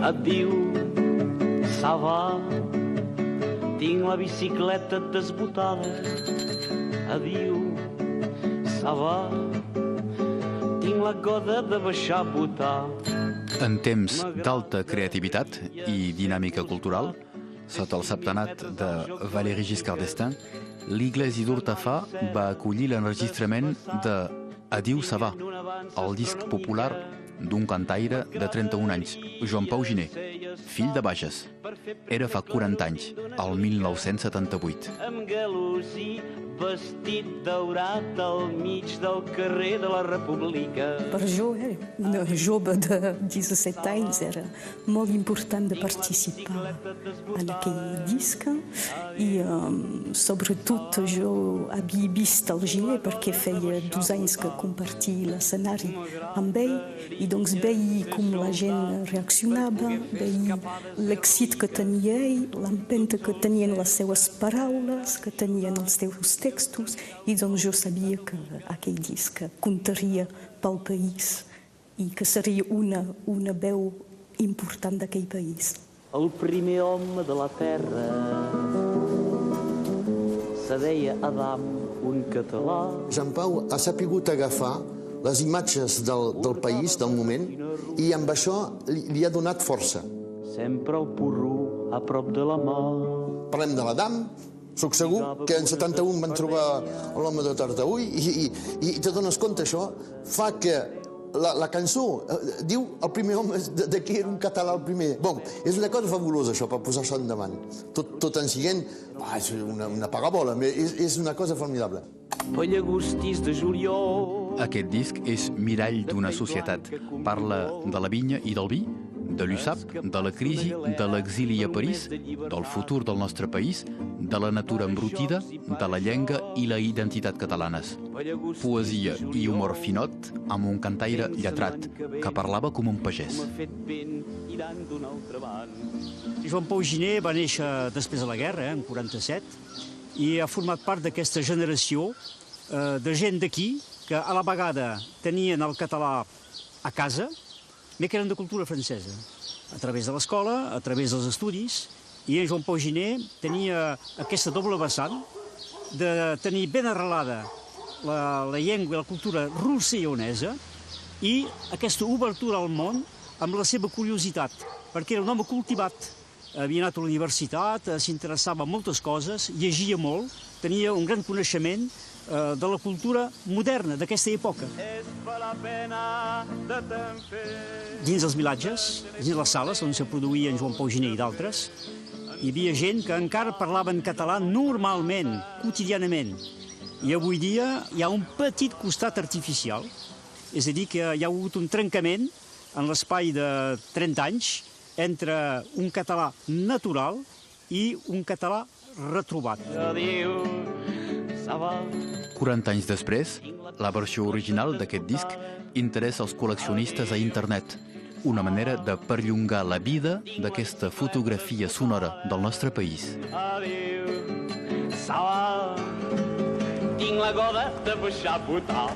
et diu ça va. Tinc la bicicleta desbotada, adiu, ça va. Tinc la goda de baixar a botar. En temps d'alta creativitat i dinàmica cultural, sota el septenat de Valéry Giscard d'Estaing, l'Iglesi d'Hortafà va acollir l'enregistrament de Adiu ça va, el disc popular d'un cantaire de 31 anys, Joan Pau Giner, fill de Bages. Era fa 40 anys, el 1978. Amb galosí, vestit daurat al mig del carrer de la República. Per jo, una jove de 17 anys, era molt important de participar en aquell disc i sobretot jo havia vist el Giner perquè feia 2 anys que compartia l'escenari amb ell i doncs veia com la gent reaccionava, veia l'èxit que tenia ell, l'empenta que tenien les seues paraules, que tenien els seus textos, i doncs jo sabia que aquell disc comptaria pel país i que seria una veu important d'aquell país. El primer home de la terra se deia Adam, un català. Joan Pau ha sapigut agafar les imatges del país, del moment, i amb això li ha donat força. Sempre el porro a prop de la mà. Parlem de l'Adam, soc segur que en 71 van trobar l'home de Tartaüll i te dones compte, això fa que la cançó diu el primer home de qui era un català el primer. Bon, és una cosa fabulosa això, per posar això endavant. Tot en siguent, és una pagabola, és una cosa formidable. Pallagostís de juliol. Aquest disc és mirall d'una societat. Parla de la vinya i del vi, de l'USAP, de la crisi, de l'exili a París, del futur del nostre país, de la natura embrutida, de la llengua i la identitat catalanes. Poesia i humor finot amb un cantaire lletrat que parlava com un pagès. Joan Pau Giner va néixer després de la guerra, en 47, i ha format part d'aquesta generació de gent d'aquí que a la vegada tenien el català a casa, però que eren de cultura francesa, a través de l'escola, a través dels estudis, i en Joan Pau Giner tenia aquesta doble vessant de tenir ben arrelada la llengua i la cultura rossellonesa i aquesta obertura al món amb la seva curiositat, perquè era un home cultivat. Havia anat a la universitat, s'interessava en moltes coses, llegia molt, tenia un gran coneixement de la cultura moderna d'aquesta època. Dins els vilatges, dins les sales on se produïa en Joan Pau Giner i d'altres, hi havia gent que encara parlava en català normalment, quotidianament. I avui dia hi ha un petit costat artificial, és a dir, que hi ha hagut un trencament en l'espai de 30 anys entre un català natural i un català retrobat. 40 anys després, la versió original d'aquest disc interessa els col·leccionistes a internet, una manera de perllongar la vida d'aquesta fotografia sonora del nostre país. Tinc la goda de baixar a botar.